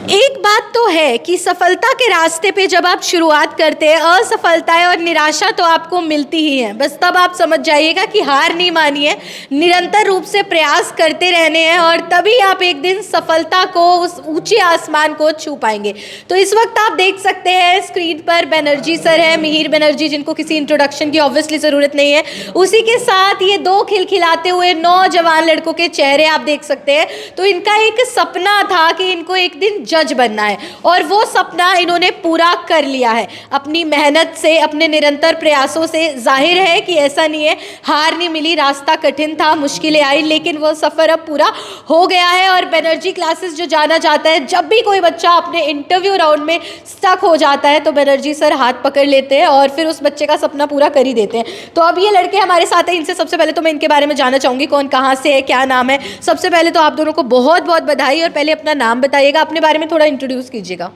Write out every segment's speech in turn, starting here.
एक बात तो है कि सफलता के रास्ते पे जब आप शुरुआत करते हैं, असफलताएं और निराशा तो आपको मिलती ही है। बस तब आप समझ जाइएगा कि हार नहीं मानी है, निरंतर रूप से प्रयास करते रहने हैं और तभी आप एक दिन सफलता को, उस ऊंचे आसमान को छू पाएंगे। तो इस वक्त आप देख सकते हैं स्क्रीन पर बनर्जी सर है, मिहिर बनर्जी, जिनको किसी इंट्रोडक्शन की ऑब्वियसली ज़रूरत नहीं है। उसी के साथ ये दो खिलखिलाते हुए नौजवान लड़कों के चेहरे आप देख सकते हैं। तो इनका एक सपना था कि इनको एक दिन जज बनना है और वो सपना इन्होंने पूरा कर लिया है अपनी मेहनत से, अपने निरंतर प्रयासों से। जाहिर है कि ऐसा नहीं है, हार नहीं मिली, रास्ता कठिन था, मुश्किलें आई, लेकिन वो सफ़र अब पूरा हो गया है। और बनर्जी क्लासेस जो जाना जाता है, जब भी कोई बच्चा अपने इंटरव्यू राउंड में स्टक हो जाता है तो बनर्जी सर हाथ पकड़ लेते हैं और फिर उस बच्चे का सपना पूरा कर ही देते हैं। तो अब ये लड़के हमारे साथ हैं, इनसे सबसे पहले तो मैं इनके बारे में जानना चाहूँगी, कौन कहाँ से है, क्या नाम है। सबसे पहले तो आप दोनों को बहुत बहुत बधाई, और पहले अपना नाम बताइएगा, अपने बारे में थोड़ा इंट्रोड्यूस कीजिएगा।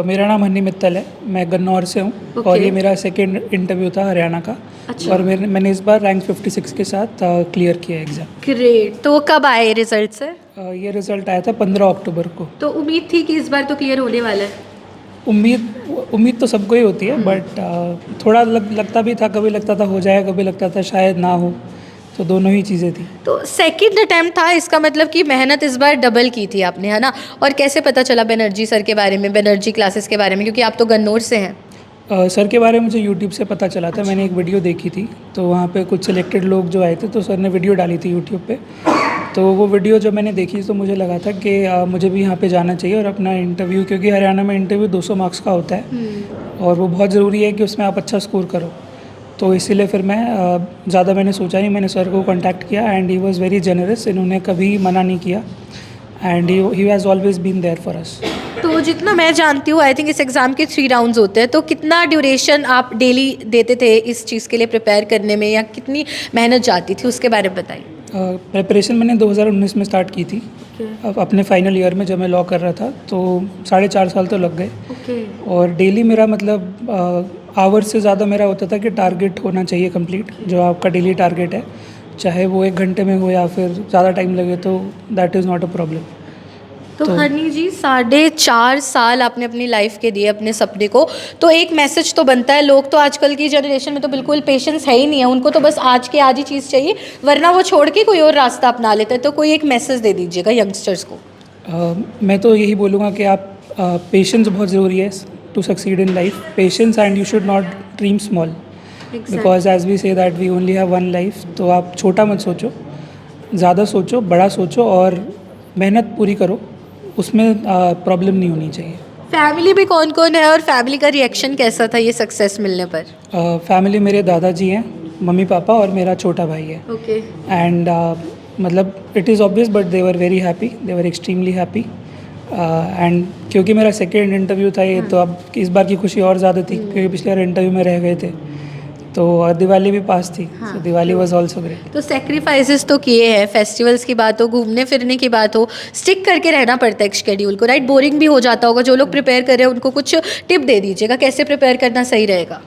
मेरा नाम हनी मित्तल है, मैं गन्नौर से हूँ। और ये मेरा सेकंड इंटरव्यू था हरियाणा का। और मैंने इस बार रैंक 56 के साथ क्लियर किया एग्ज़ाम। ग्रेट। तो कब आए रिजल्ट सर? ये रिज़ल्ट आया था 15 अक्टूबर को। तो उम्मीद थी कि इस बार तो क्लियर होने वाला है? उम्मीद तो सबको ही होती है, बट थोड़ा लगता भी था, कभी लगता था हो जाएगा, कभी लगता था शायद ना हो, तो दोनों ही चीज़ें थी। तो सेकंड अटेम्प्ट था, इसका मतलब कि मेहनत इस बार डबल की थी आपने, है ना? और कैसे पता चला बनर्जी सर के बारे में, बनर्जी क्लासेस के बारे में, क्योंकि आप तो गन्नौर से हैं? सर के बारे में मुझे यूट्यूब से पता चला था। मैंने एक वीडियो देखी थी, तो वहाँ पे कुछ सिलेक्टेड लोग जो आए थे, तो सर ने वीडियो डाली थी यूट्यूब पे। तो वो वीडियो जब मैंने देखी तो मुझे लगा था कि मुझे भी यहाँ पे जाना चाहिए और अपना इंटरव्यू, क्योंकि हरियाणा में इंटरव्यू 200 मार्क्स का होता है और वो बहुत ज़रूरी है कि उसमें आप अच्छा स्कोर करो। तो इसीलिए फिर मैं ज़्यादा मैंने सोचा नहीं, मैंने सर को कांटेक्ट किया and he was very generous. इन्होंने कभी मना नहीं किया and he has always been there for us. तो जितना मैं जानती हूँ, आई थिंक इस एग्ज़ाम के 3 राउंड्स होते हैं, तो कितना ड्यूरेशन आप डेली देते थे इस चीज़ के लिए प्रिपेयर करने में, या कितनी मेहनत जाती थी, उसके बारे में बताइए। प्रिपरेशन मैंने 2019 में स्टार्ट की थी। अब अपने फाइनल ईयर में जब मैं लॉ कर रहा था, तो 4.5 साल तो लग गए। और डेली मेरा मतलब आवर्स से ज़्यादा मेरा होता था कि टारगेट होना चाहिए कंप्लीट, जो आपका डेली टारगेट है, चाहे वो 1 घंटे में हो या फिर ज़्यादा टाइम लगे, तो that is not a problem. तो हनी जी, 4.5 साल आपने अपनी लाइफ के दिए अपने सपने को, तो एक मैसेज तो बनता है। लोग तो आजकल की जनरेशन में तो बिल्कुल पेशेंस है ही नहीं है, उनको तो बस आज के आज ही चीज़ चाहिए, वरना वो छोड़ के कोई और रास्ता अपना लेते हैं। तो कोई एक मैसेज दे दीजिएगा यंगस्टर्स को। मैं तो यही बोलूँगा कि आप पेशेंस बहुत ज़रूरी है to succeed in life. Patience, and you should not dream small, because as we say that we only have one life. तो आप छोटा मत सोचो, ज़्यादा सोचो, बड़ा सोचो और मेहनत पूरी करो, उसमें प्रॉब्लम नहीं होनी चाहिए। फैमिली भी कौन कौन है और फैमिली का रिएक्शन कैसा था ये सक्सेस मिलने पर? फैमिली मेरे दादाजी हैं, मम्मी पापा और मेरा छोटा भाई है। ओके। एंड मतलब it is obvious, but they were very happy, they were extremely happy. And क्योंकि मेरा सेकेंड इंटरव्यू था ये, तो अब इस बार की खुशी और ज़्यादा थी, क्योंकि पिछले बार इंटरव्यू में रह गए थे, तो दिवाली भी पास थी। सो दिवाली वाज आल्सो ग्रेट। तो सेक्रीफाइसेस तो किए हैं, फेस्टिवल्स की बात हो, घूमने फिरने की बात हो, स्टिक करके रहना पड़ता है एक शेड्यूल को, राइट? बोरिंग भी हो जाता होगा। जो लोग प्रिपेयर कर रहे हैं उनको कुछ टिप दे दीजिएगा, कैसे प्रिपेयर करना सही रहेगा?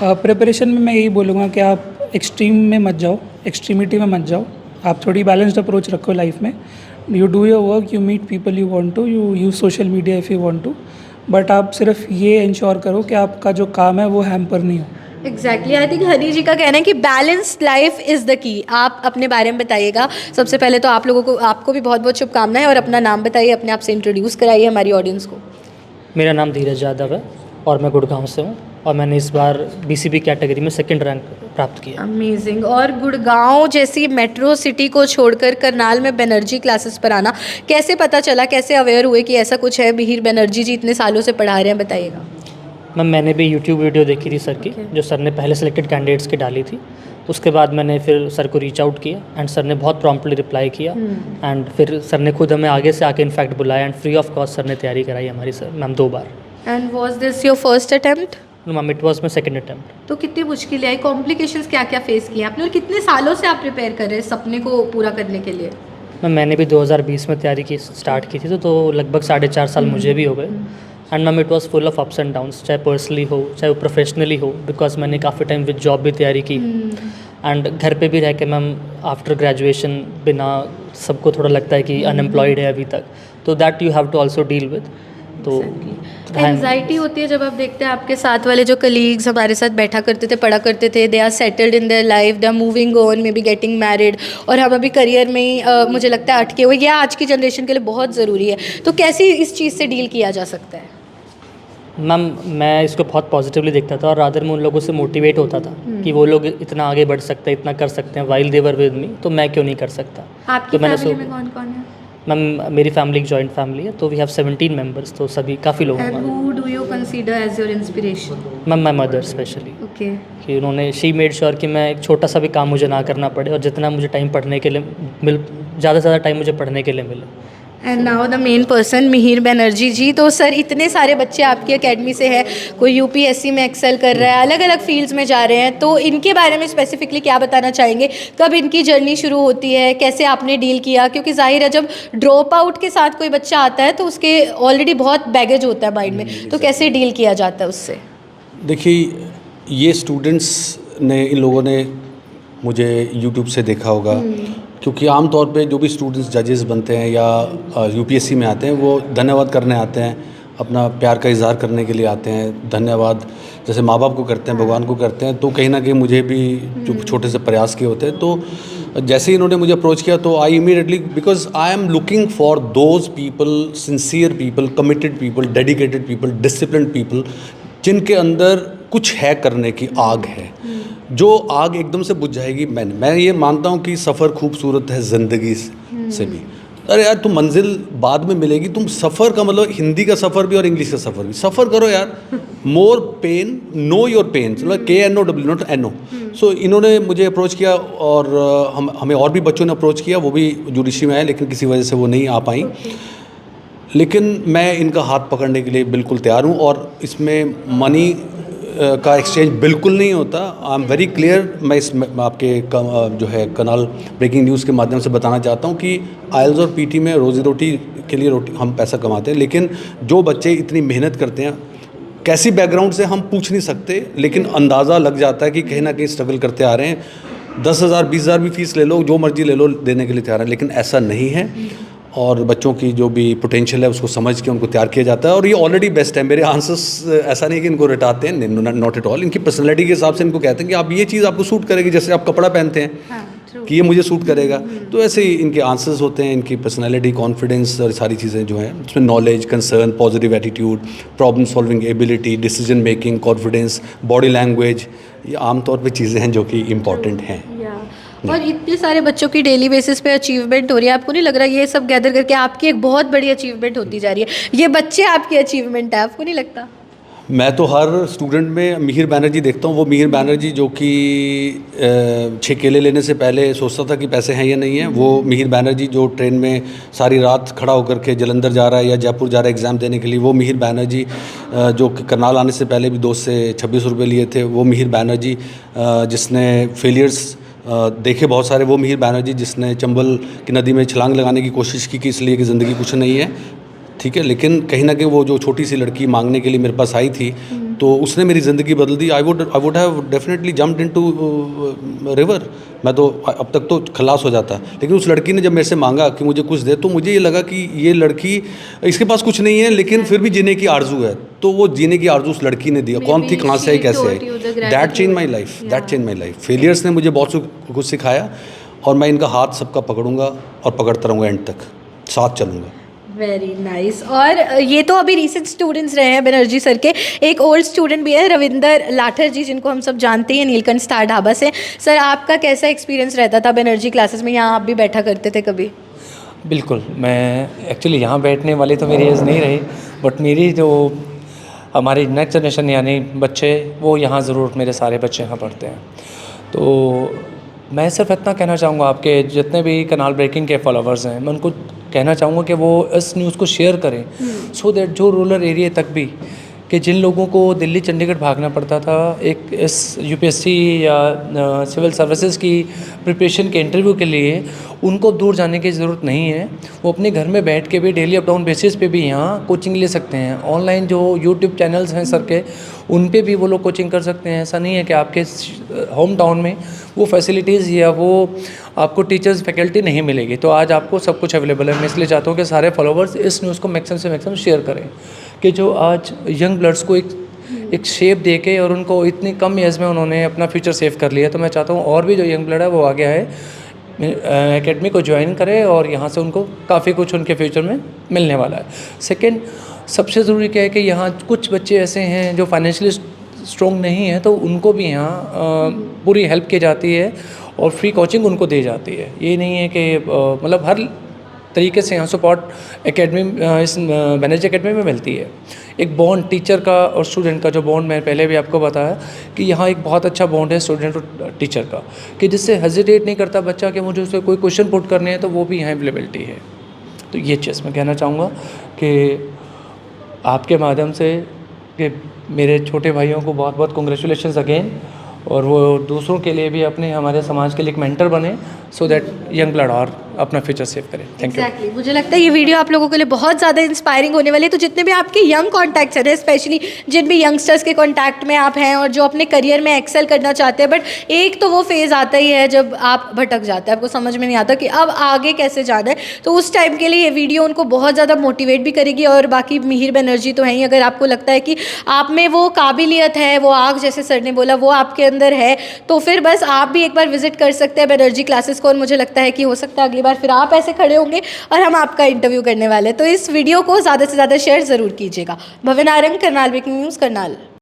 प्रिपरेशन में मैं यही बोलूँगा कि आप एक्सट्रीम में मत जाओ, एक्सट्रीमिटी में मत जाओ। आप थोड़ी बैलेंस्ड अप्रोच रखो लाइफ में। You do your work, you meet people you want to, you use social media if you want to, but आप सिर्फ ये इंश्योर करो कि आपका जो काम है वो हैम्पर नहीं हो। एग्जैक्टली, आई थिंक हनी जी का कहना है कि balanced life is the key. आप अपने बारे में बताइएगा। सबसे पहले तो आप लोगों को, आपको भी बहुत बहुत शुभकामनाएं, और अपना नाम बताइए, अपने आप से इंट्रोड्यूस कराइए हमारी ऑडियंस को। मेरा नाम धीरज यादव है और मैं गुड़गांव से हूँ, और मैंने इस बार BCB कैटेगरी में सेकंड रैंक प्राप्त किया। अमेजिंग। और गुड़गांव जैसी मेट्रो सिटी को छोड़कर करनाल में बनर्जी क्लासेस पर आना कैसे पता चला, कैसे अवेयर हुए कि ऐसा कुछ है? मिहिर बनर्जी जी इतने सालों से पढ़ा रहे हैं, बताइएगा। मैम, मैंने भी यूट्यूब वीडियो देखी थी सर की, जो सर ने पहले सेलेक्टेड कैंडिडेट्स की डाली थी। उसके बाद मैंने फिर सर को रीच आउट किया एंड सर ने बहुत प्रॉम्प्टली रिप्लाई किया। एंड फिर सर ने खुद हमें आगे से आके इनफैक्ट बुलाया and free of cost sir ने तैयारी कराई हमारी sir ma'am 2 bar. And was this your first attempt? Ma'am, it was my second attempt. तो कितनी मुश्किलें आई, कॉम्प्लिकेशंस क्या क्या फेस किए आपने, और कितने सालों से आप प्रिपेयर कर रहे हैं सपने को पूरा करने के लिए? मैम, मैंने भी 2020 में तैयारी की स्टार्ट की थी, तो लगभग 4.5 साल मुझे भी हो गए। And ma'am, it was full of ups and downs, चाहे पर्सनली हो चाहे वो प्रोफेशनली हो, बिकॉज मैंने काफ़ी टाइम विद जॉब भी तैयारी की एंड घर पे भी रह के मैम आफ्टर ग्रेजुएशन बिना, सबको थोड़ा लगता है कि अनएम्प्लॉयड है अभी तक, तो that you have to also deal with. तो एंजाइटी होती है जब आप देखते हैं आपके साथ वाले जो कलीग्स हमारे साथ बैठा करते थे, पढ़ा करते थे, they are settled in their life, they are moving on, maybe getting married, और हम अभी करियर में ही मुझे लगता है अटके हुए। यह आज की जनरेशन के लिए बहुत ज़रूरी है। तो कैसे इस चीज़ से डील किया जा सकता है? मैम मैं इसको बहुत पॉजिटिवली देखता था और रादर मैं उन लोगों से मोटिवेट होता था कि वो लोग इतना आगे बढ़ सकते हैं, इतना कर सकते हैं, वाइल देवर विद मी, तो मैं क्यों नहीं कर सकता। आपकी तो मैंने फैमिली में कौन कौन है? मैम मेरी फैमिली एक जॉइंट फैमिली है, तो वी हैव 17 मेंबर्स, तो सभी काफ़ी लोग हैं एंड हमारे। Who do you consider as your inspiration? Ma'am my mother specially, okay. कि उन्होंने शी मेड श्योर कि मैं एक छोटा सा भी काम मुझे ना करना पड़े और जितना मुझे टाइम पढ़ने के लिए ज़्यादा से ज़्यादा टाइम मुझे पढ़ने के लिए मिले। And now the main person Mihir Banerjee ji. तो सर इतने सारे बच्चे आपकी एकेडमी से है, कोई यूपीएससी में एक्सेल कर रहा है, अलग अलग फील्ड्स में जा रहे हैं, तो इनके बारे में स्पेसिफिकली क्या बताना चाहेंगे? कब इनकी जर्नी शुरू होती है, कैसे आपने डील किया? क्योंकि जाहिर है जब ड्रॉप आउट के साथ कोई बच्चा आता है तो उसके ऑलरेडी बहुत बैगेज होता है माइंड में, तो कैसे डील किया जाता है उससे? देखिए, ये स्टूडेंट्स ने, इन लोगों ने मुझे यूट्यूब से देखा होगा, क्योंकि आम तौर पे जो भी स्टूडेंट्स जजेस बनते हैं या यूपीएससी में आते हैं वो धन्यवाद करने आते हैं, अपना प्यार का इजहार करने के लिए आते हैं। धन्यवाद जैसे माँ बाप को करते हैं, भगवान को करते हैं, तो कहीं ना कहीं मुझे भी जो छोटे से प्रयास किए होते हैं। तो जैसे ही इन्होंने मुझे अप्रोच किया तो I immediately, because I am looking for those people, sincere people, committed people, dedicated people, disciplined people, जिनके अंदर कुछ है, करने की आग है, जो आग एकदम से बुझ जाएगी। मैं ये मानता हूँ कि सफ़र खूबसूरत है ज़िंदगी से भी। अरे यार, तुम मंजिल बाद में मिलेगी, तुम सफ़र का मतलब हिंदी का सफ़र भी और इंग्लिश का सफ़र भी, सफ़र करो यार। More pain, know your pain, मतलब KNOW, नॉट NO। सो इन्होंने मुझे अप्रोच किया और हमें और भी बच्चों ने अप्रोच किया, वो भी जुडिशरी में आए, लेकिन किसी वजह से वो नहीं आ पाई। लेकिन मैं इनका हाथ पकड़ने के लिए बिल्कुल तैयार हूँ, और इसमें मनी का एक्सचेंज बिल्कुल नहीं होता। I am very clear. मैं इस आपके जो है कनाल ब्रेकिंग न्यूज़ के माध्यम से बताना चाहता हूँ कि IELTS और PT में रोज़ी रोटी के लिए हम पैसा कमाते हैं, लेकिन जो बच्चे इतनी मेहनत करते हैं, कैसी बैकग्राउंड से हम पूछ नहीं सकते, लेकिन अंदाज़ा लग जाता है कि कहीं ना कहीं स्ट्रगल करते आ रहे हैं। 10,000 20,000 भी फीस ले लो, जो मर्जी ले लो, देने के लिए तैयार है, लेकिन ऐसा नहीं है। और बच्चों की जो भी पोटेंशियल है उसको समझ के उनको तैयार किया जाता है, और ये ऑलरेडी बेस्ट है। मेरे आंसर्स ऐसा नहीं कि इनको रटाते हैं, नॉट एट ऑल। इनकी पर्सनैलिटी के हिसाब से इनको कहते हैं कि आप ये चीज़ आपको सूट करेगी, जैसे आप कपड़ा पहनते हैं कि ये मुझे सूट करेगा, तो ऐसे ही इनके आंसर्स होते हैं। इनकी पर्सनैलिटी, कॉन्फिडेंस और सारी चीज़ें जो हैं उसमें knowledge, concern, positive attitude, problem solving ability, decision making, confidence, body language, ये आमतौर पर चीज़ें हैं जो कि इम्पॉर्टेंट हैं। और इतने सारे बच्चों की डेली बेसिस पे अचीवमेंट हो रही है, आपको नहीं लग रहा ये सब गैदर करके आपकी एक बहुत बड़ी अचीवमेंट होती जा रही है? ये बच्चे आपकी अचीवमेंट है, आपको नहीं लगता? मैं तो हर स्टूडेंट में मिहिर बैनर्जी देखता हूँ। वो मिहिर बैनर्जी जो कि 6 केले लेने से पहले सोचता था कि पैसे हैं या नहीं है, वो मिहिर बैनर्जी जो ट्रेन में सारी रात खड़ा होकर के जलंधर जा रहा है या जयपुर जा रहा है एग्ज़ाम देने के लिए, वो मिहिर बैनर्जी जो करनाल आने से पहले भी दोस्त से 26 रुपये लिए थे, वो मिहिर बैनर्जी जिसने फेलियर्स देखे बहुत सारे, वो मिहिर बैनर्जी जिसने चंबल की नदी में छलांग लगाने की कोशिश की कि इसलिए कि ज़िंदगी कुछ नहीं है, ठीक है, लेकिन कहीं ना कहीं वो जो छोटी सी लड़की मांगने के लिए मेरे पास आई थी, तो उसने मेरी ज़िंदगी बदल दी। I would have definitely jumped into river, मैं तो अब तक तो खलास हो जाता। लेकिन उस लड़की ने जब मेरे से मांगा कि मुझे कुछ दे, तो मुझे ये लगा कि ये लड़की, इसके पास कुछ नहीं है लेकिन फिर भी जीने की आरजू है, तो वो जीने की आरजू उस लड़की ने दिया। कौन थी, कहाँ से आई, कैसे आई, that change my life, that change my life. Failures ने मुझे बहुत कुछ सिखाया, और मैं इनका हाथ सबका पकड़ूंगा और पकड़ता रहूँगा, एंड तक साथ चलूँगा। Very nice. और ये तो अभी रिसेंट स्टूडेंट्स रहे हैं बनर्जी सर के, एक ओल्ड स्टूडेंट भी है रविंदर लाठर जी, जिनको हम सब जानते हैं नीलकंठ स्टार ढाबा से। सर आपका कैसा एक्सपीरियंस रहता था बनर्जी क्लासेस में? यहाँ आप भी बैठा करते थे कभी? बिल्कुल, मैं एक्चुअली यहाँ बैठने वाली तो मेरी एज नहीं रही, बट मेरी जो हमारी नेक्स्ट जनरेशन यानी बच्चे, वो यहाँ ज़रूर, मेरे सारे बच्चे यहाँ पढ़ते हैं। तो मैं सिर्फ इतना कहना चाहूँगा, आपके जितने भी कनाल ब्रेकिंग के फॉलोवर्स हैं, मैं उनको कहना चाहूँगा कि वो इस न्यूज़ को शेयर करें, सो दैट जो रूरल एरिया तक भी, कि जिन लोगों को दिल्ली चंडीगढ़ भागना पड़ता था एक इस यूपीएससी या सिविल सर्विसेज की प्रिपरेशन के इंटरव्यू के लिए, उनको दूर जाने की ज़रूरत नहीं है। वो अपने घर में बैठ के भी डेली अप डाउन बेसिस पे भी यहाँ कोचिंग ले सकते हैं। ऑनलाइन जो यूट्यूब चैनल्स हैं सर के, उन पे भी वो लोग कोचिंग कर सकते हैं। ऐसा नहीं है कि आपके होम टाउन में वो फैसिलिटीज़ या वो आपको टीचर्स फैकल्टी नहीं मिलेगी। तो आज आपको सब कुछ अवेलेबल है। मैं इसलिए चाहता हूँ कि सारे फॉलोवर्स इस न्यूज़ को मैक्सिमम से मैक्सिमम शेयर करें, कि जो आज यंग ब्लड्स को एक शेप दे के और उनको इतनी कम एज में उन्होंने अपना फ्यूचर सेव कर लिया। तो मैं चाहता हूँ और भी जो यंग ब्लड है वो आगे आए, एकेडमी को ज्वाइन करे और यहाँ से उनको काफ़ी कुछ उनके फ्यूचर में मिलने वाला है। सेकंड, सबसे ज़रूरी क्या है कि यहाँ कुछ बच्चे ऐसे हैं जो फाइनेंशियली स्ट्रॉन्ग नहीं है, तो उनको भी यहाँ पूरी हेल्प की जाती है और फ्री कोचिंग उनको दी जाती है। ये नहीं है कि मतलब हर तरीके से यहाँ सपोर्ट एकेडमी इस बैनर्जी एकेडमी में मिलती है। एक बॉन्ड टीचर का और स्टूडेंट का जो बॉन्ड मैं पहले भी आपको बताया कि यहाँ एक बहुत अच्छा बॉन्ड है स्टूडेंट और टीचर का, कि जिससे हेजिटेट नहीं करता बच्चा कि मुझे उससे कोई क्वेश्चन पुट करने हैं तो वो भी यहाँ अवेलेबिलिटी है। तो ये चीज़ मैं कहना चाहूँगा कि आपके माध्यम से कि मेरे छोटे भाइयों को बहुत बहुत कॉन्ग्रेचुलेशंस अगेन, और वो दूसरों के लिए भी अपने हमारे समाज के लिए एक मेंटर बने, सो दैट यंग ब्लड और अपना फ्यूचर सेव करें। Thank you. एग्जैक्टली, मुझे लगता है ये वीडियो आप लोगों के लिए बहुत ज़्यादा इंस्पायरिंग होने वाली है। तो जितने भी आपके यंग कॉन्टैक्ट्स हैं, स्पेशली जिन भी यंगस्टर्स के कॉन्टैक्ट में आप हैं और जो अपने करियर में एक्सेल करना चाहते हैं, बट एक तो वो फेज़ आता ही है जब आप भटक जाते हैं, आपको समझ में नहीं आता कि अब आगे कैसे जाना है। तो उस टाइम के लिए ये वीडियो उनको बहुत ज़्यादा मोटिवेट भी करेगी। और बाकी मिहिर बनर्जी तो है ही, अगर आपको लगता है कि आप में वो काबिलियत है, वो आग जैसे सर ने बोला वो आपके अंदर है, तो फिर बस आप भी एक बार विजिट कर सकते हैं बनर्जी क्लासेस को। और मुझे लगता है कि हो सकता है अगली बार फिर आप ऐसे खड़े होंगे और हम आपका इंटरव्यू करने वाले हैं। तो इस वीडियो को ज़्यादा से ज़्यादा शेयर ज़रूर कीजिएगा। भवन आरंग, करनाल ब्रेकिंग न्यूज़, करनाल।